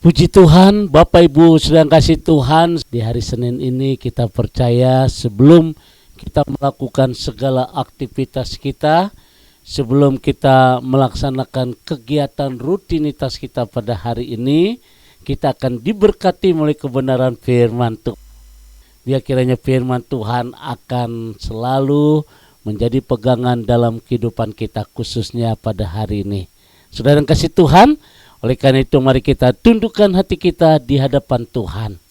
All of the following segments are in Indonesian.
Puji Tuhan, Bapak Ibu sedang kasih Tuhan, di hari Senin ini kita percaya sebelum kita melakukan segala aktivitas kita, sebelum kita melaksanakan kegiatan rutinitas kita pada hari ini, kita akan diberkati oleh kebenaran firman Tuhan. Biar kiranya firman Tuhan akan selalu menjadi pegangan dalam kehidupan kita, khususnya pada hari ini. Saudara yang kasih Tuhan, oleh karena itu mari kita tundukkan hati kita di hadapan Tuhan.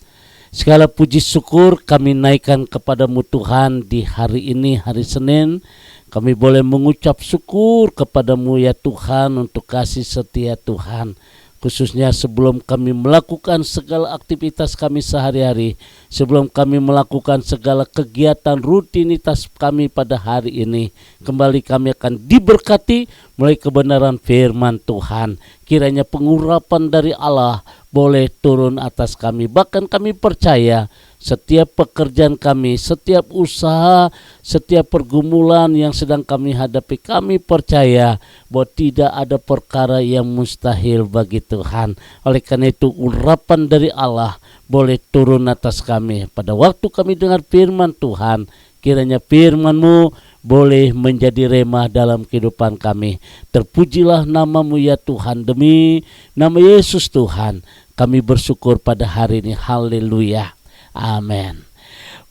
Segala puji syukur kami naikkan kepadamu Tuhan di hari ini, hari Senin. Kami boleh mengucap syukur kepadamu ya Tuhan untuk kasih setia Tuhan. Khususnya sebelum kami melakukan segala aktivitas kami sehari-hari, sebelum kami melakukan segala kegiatan rutinitas kami pada hari ini, kembali kami akan diberkati melalui kebenaran firman Tuhan. Kiranya pengurapan dari Allah boleh turun atas kami. Bahkan kami percaya setiap pekerjaan kami, setiap usaha, setiap pergumulan yang sedang kami hadapi, kami percaya bahwa tidak ada perkara yang mustahil bagi Tuhan. Oleh karena itu urapan dari Allah boleh turun atas kami. Pada waktu kami dengar firman Tuhan, kiranya firman-Mu boleh menjadi remah dalam kehidupan kami. Terpujilah nama-Mu ya Tuhan, demi nama Yesus Tuhan kami bersyukur pada hari ini. Haleluya. Amin.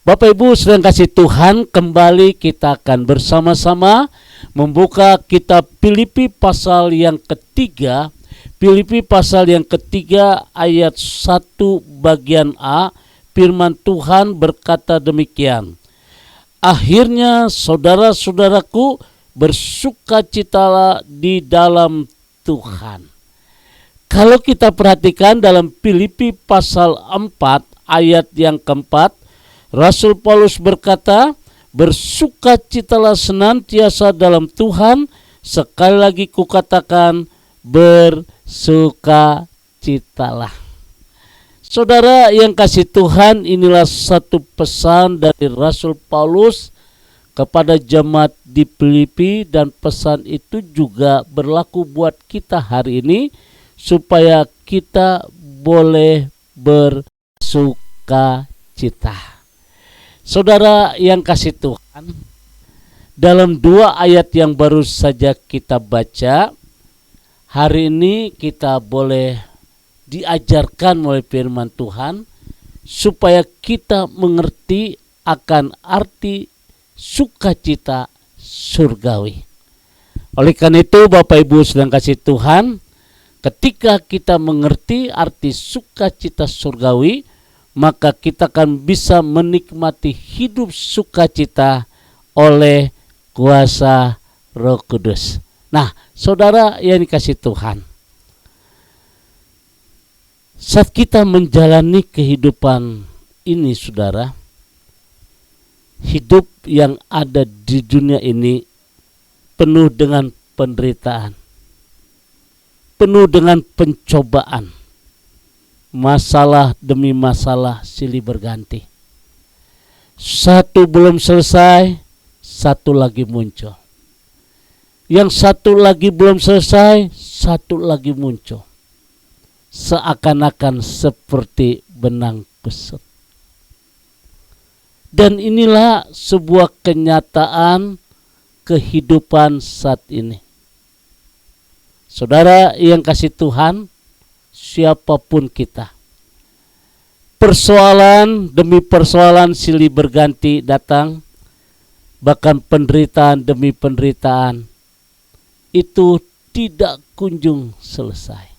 Bapak Ibu sedang kasih Tuhan, kembali kita akan bersama-sama membuka kitab Filipi pasal yang ketiga. Filipi pasal yang ketiga ayat 1 bagian A. Firman Tuhan berkata demikian. Akhirnya saudara-saudaraku, bersukacitalah di dalam Tuhan. Kalau kita perhatikan dalam Filipi pasal 4 ayat yang keempat, Rasul Paulus berkata, bersukacitalah senantiasa dalam Tuhan. Sekali lagi kukatakan, bersukacitalah. Saudara yang kasih Tuhan, inilah satu pesan dari Rasul Paulus kepada jemaat di Filipi, dan pesan itu juga berlaku buat kita hari ini, supaya kita boleh bersukacita. Saudara yang kasih Tuhan, dalam dua ayat yang baru saja kita baca, hari ini kita boleh diajarkan oleh firman Tuhan supaya kita mengerti akan arti sukacita surgawi. Oleh karena itu Bapak Ibu sedang kasih Tuhan, ketika kita mengerti arti sukacita surgawi, maka kita akan bisa menikmati hidup sukacita oleh kuasa Roh Kudus. Nah, saudara yang dikasih Tuhan, saat kita menjalani kehidupan ini, saudara, hidup yang ada di dunia ini penuh dengan penderitaan, penuh dengan pencobaan, masalah demi masalah silih berganti. Satu belum selesai, satu lagi muncul. Yang satu lagi belum selesai, satu lagi muncul. Seakan-akan seperti benang kusut. Dan inilah sebuah kenyataan kehidupan saat ini. Saudara yang kasih Tuhan, siapapun kita, persoalan demi persoalan silih berganti datang, bahkan penderitaan demi penderitaan itu tidak kunjung selesai.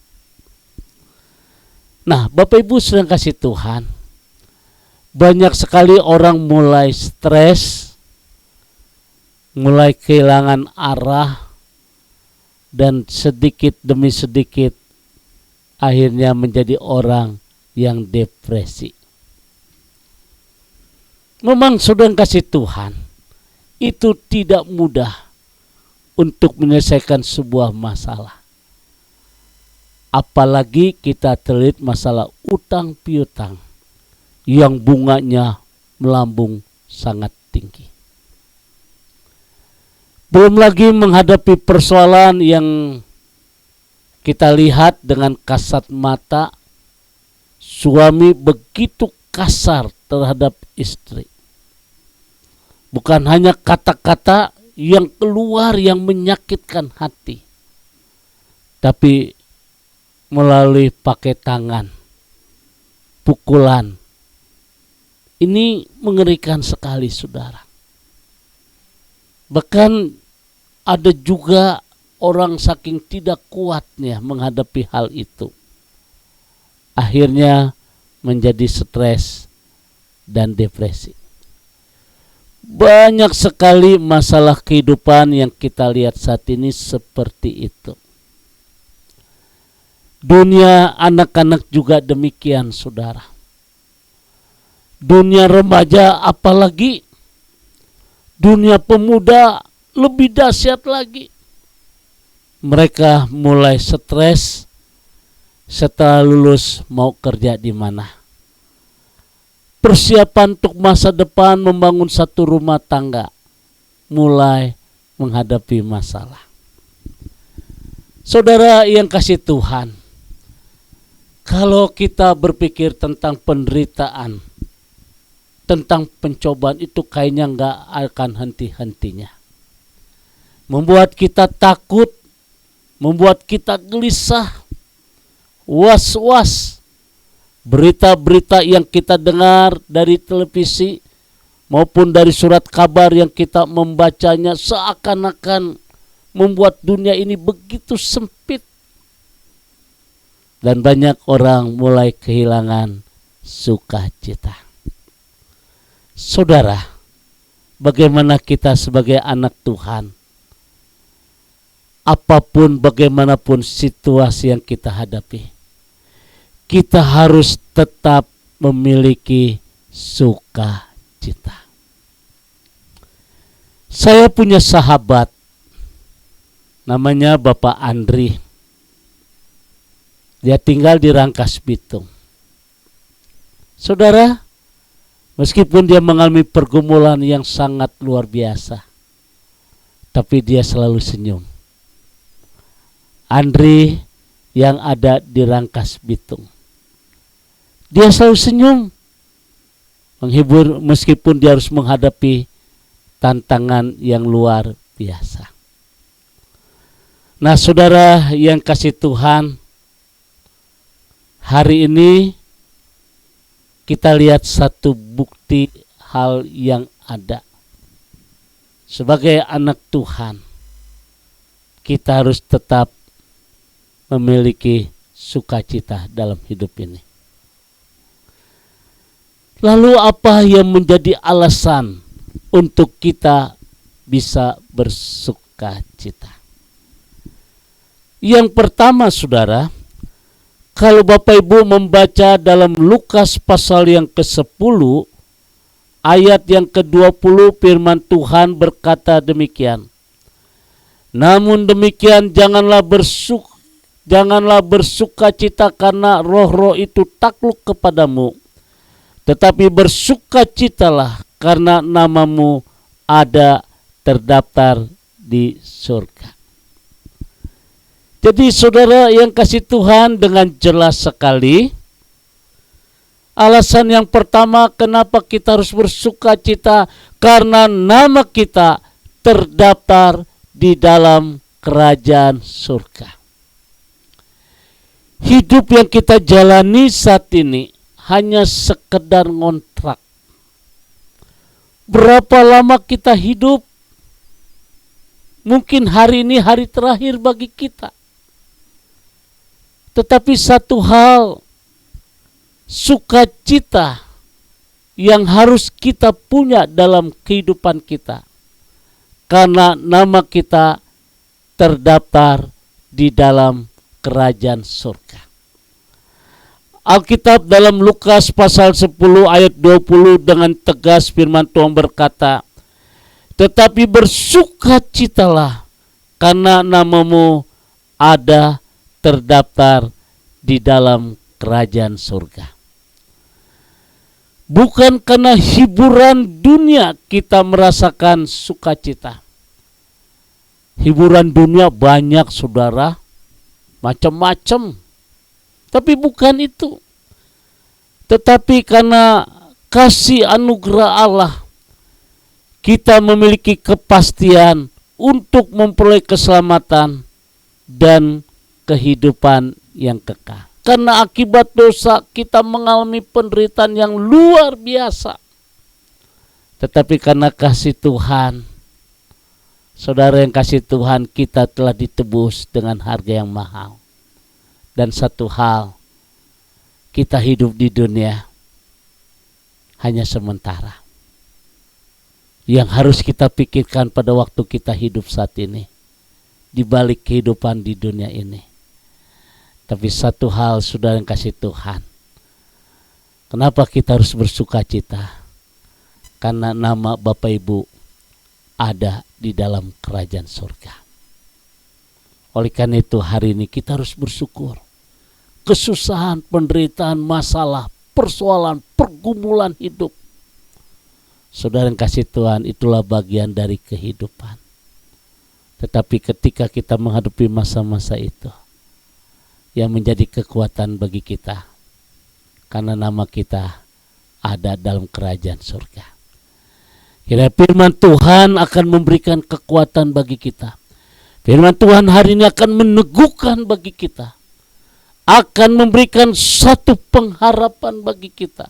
Nah, Bapak Ibu sedang kasih Tuhan, banyak sekali orang mulai stres, mulai kehilangan arah, dan sedikit demi sedikit akhirnya menjadi orang yang depresi. Memang sedang kasih Tuhan, itu tidak mudah untuk menyelesaikan sebuah masalah. Apalagi kita terlilit masalah utang piutang yang bunganya melambung sangat tinggi. Belum lagi menghadapi persoalan yang kita lihat dengan kasat mata suami begitu kasar terhadap istri. Bukan hanya kata-kata yang keluar yang menyakitkan hati, tapi melalui pakai tangan, pukulan. Ini mengerikan sekali, saudara. Bahkan ada juga orang saking tidak kuatnya menghadapi hal itu, akhirnya menjadi stres dan depresi. Banyak sekali masalah kehidupan yang kita lihat saat ini seperti itu. Dunia anak-anak juga demikian, saudara. Dunia remaja apalagi, dunia pemuda lebih dahsyat lagi. Mereka mulai stres setelah lulus mau kerja di mana. Persiapan untuk masa depan membangun satu rumah tangga mulai menghadapi masalah. Saudara yang kasih Tuhan, kalau kita berpikir tentang penderitaan, tentang pencobaan itu kayaknya nggak akan henti-hentinya. Membuat kita takut, membuat kita gelisah, was-was. Berita-berita yang kita dengar dari televisi maupun dari surat kabar yang kita membacanya seakan-akan membuat dunia ini begitu sempit. Dan banyak orang mulai kehilangan sukacita. Saudara, bagaimana kita sebagai anak Tuhan? Apapun bagaimanapun situasi yang kita hadapi, kita harus tetap memiliki sukacita. Saya punya sahabat, namanya Bapak Andri. Dia tinggal di Rangkas Bitung. Saudara, meskipun dia mengalami pergumulan yang sangat luar biasa, tapi dia selalu senyum. Andri yang ada di Rangkas Bitung, dia selalu senyum, menghibur meskipun dia harus menghadapi tantangan yang luar biasa. Nah, saudara yang kasih Tuhan, hari ini kita lihat satu bukti hal yang ada. Sebagai anak Tuhan, kita harus tetap memiliki sukacita dalam hidup ini. Lalu apa yang menjadi alasan untuk kita bisa bersukacita? Yang pertama, saudara, kalau Bapak Ibu membaca dalam Lukas pasal yang ke-10, ayat yang ke-20, firman Tuhan berkata demikian. Namun demikian janganlah bersukacita karena roh-roh itu takluk kepadamu, tetapi bersukacitalah karena namamu ada terdaftar di surga. Jadi saudara yang kasih Tuhan, dengan jelas sekali alasan yang pertama kenapa kita harus bersukacita, karena nama kita terdaftar di dalam kerajaan surga. Hidup yang kita jalani saat ini hanya sekedar ngontrak. Berapa lama kita hidup? Mungkin hari ini hari terakhir bagi kita. Tetapi satu hal, sukacita yang harus kita punya dalam kehidupan kita, karena nama kita terdaftar di dalam kerajaan surga. Alkitab dalam Lukas pasal 10 ayat 20 dengan tegas firman Tuhan berkata, tetapi bersukacitalah karena namamu ada terdaftar di dalam kerajaan surga. Bukan karena hiburan dunia kita merasakan sukacita. Hiburan dunia banyak, saudara, macam-macam. Tapi bukan itu. Tetapi karena kasih anugerah Allah, kita memiliki kepastian untuk memperoleh keselamatan dan kehidupan yang kekal. Karena akibat dosa kita mengalami penderitaan yang luar biasa. Tetapi karena kasih Tuhan, saudara yang kasih Tuhan, kita telah ditebus dengan harga yang mahal. Dan satu hal, kita hidup di dunia hanya sementara. Yang harus kita pikirkan pada waktu kita hidup saat ini, di balik kehidupan di dunia ini. Tapi satu hal, saudara yang kasih Tuhan, kenapa kita harus bersuka cita? Karena nama Bapak Ibu ada di dalam kerajaan surga. Oleh karena itu hari ini kita harus bersyukur. Kesusahan, penderitaan, masalah, persoalan, pergumulan hidup, saudara yang kasih Tuhan, itulah bagian dari kehidupan. Tetapi ketika kita menghadapi masa-masa itu, yang menjadi kekuatan bagi kita, karena nama kita ada dalam kerajaan surga. Kira firman Tuhan akan memberikan kekuatan bagi kita. Firman Tuhan hari ini akan meneguhkan bagi kita, akan memberikan satu pengharapan bagi kita.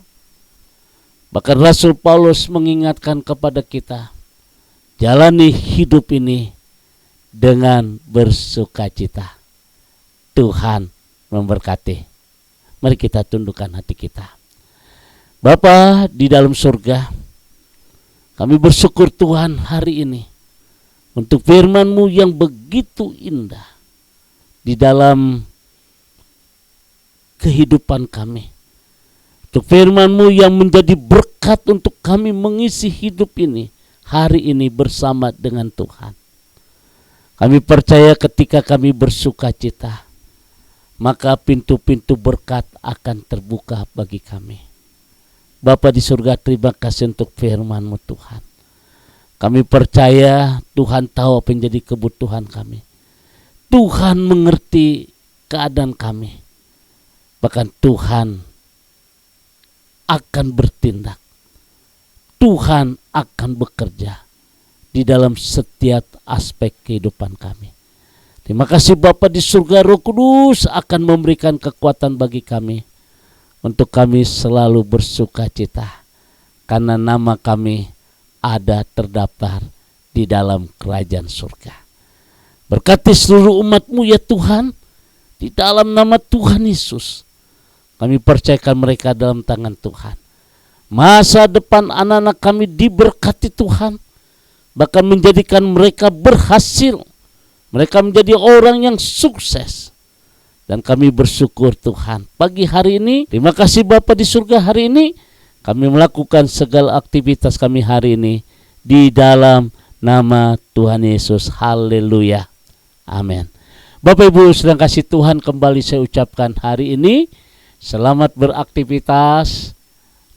Bahkan Rasul Paulus mengingatkan kepada kita, jalani hidup ini dengan bersukacita. Tuhan memberkati. Mari kita tundukkan hati kita. Bapa di dalam surga, kami bersyukur Tuhan hari ini untuk firman-Mu yang begitu indah di dalam kehidupan kami. Untuk firman-Mu yang menjadi berkat untuk kami mengisi hidup ini hari ini bersama dengan Tuhan. Kami percaya ketika kami bersuka cita, maka pintu-pintu berkat akan terbuka bagi kami. Bapa di surga, terima kasih untuk firman-Mu Tuhan. Kami percaya Tuhan tahu apa yang jadi kebutuhan kami. Tuhan mengerti keadaan kami. Bahkan Tuhan akan bertindak. Tuhan akan bekerja di dalam setiap aspek kehidupan kami. Terima kasih Bapa di surga, Roh Kudus akan memberikan kekuatan bagi kami untuk kami selalu bersuka cita karena nama kami ada terdaftar di dalam kerajaan surga. Berkati seluruh umat-Mu ya Tuhan, di dalam nama Tuhan Yesus kami percayakan mereka dalam tangan Tuhan. Masa depan anak-anak kami diberkati Tuhan, bahkan menjadikan mereka berhasil. Mereka menjadi orang yang sukses. Dan kami bersyukur Tuhan. Pagi hari ini, terima kasih Bapa di surga, hari ini kami melakukan segala aktivitas kami hari ini di dalam nama Tuhan Yesus. Haleluya. Amin. Bapak Ibu sedang kasih Tuhan, kembali saya ucapkan hari ini selamat beraktivitas.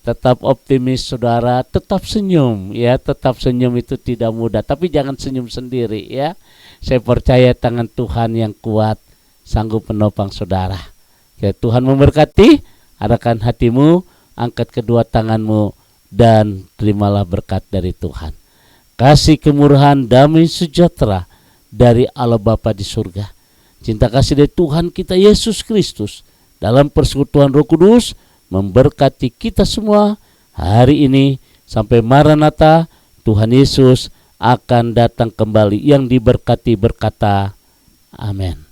Tetap optimis saudara, tetap senyum ya, tetap senyum itu tidak mudah, tapi jangan senyum sendiri ya. Saya percaya tangan Tuhan yang kuat sanggup menopang saudara. Ya, Tuhan memberkati, arahkan hatimu, angkat kedua tanganmu dan terimalah berkat dari Tuhan. Kasih kemurahan, damai sejahtera dari Allah Bapa di surga, cinta kasih dari Tuhan kita Yesus Kristus dalam persekutuan Roh Kudus memberkati kita semua hari ini sampai Maranatha. Tuhan Yesus akan datang kembali. Yang diberkati berkata amin.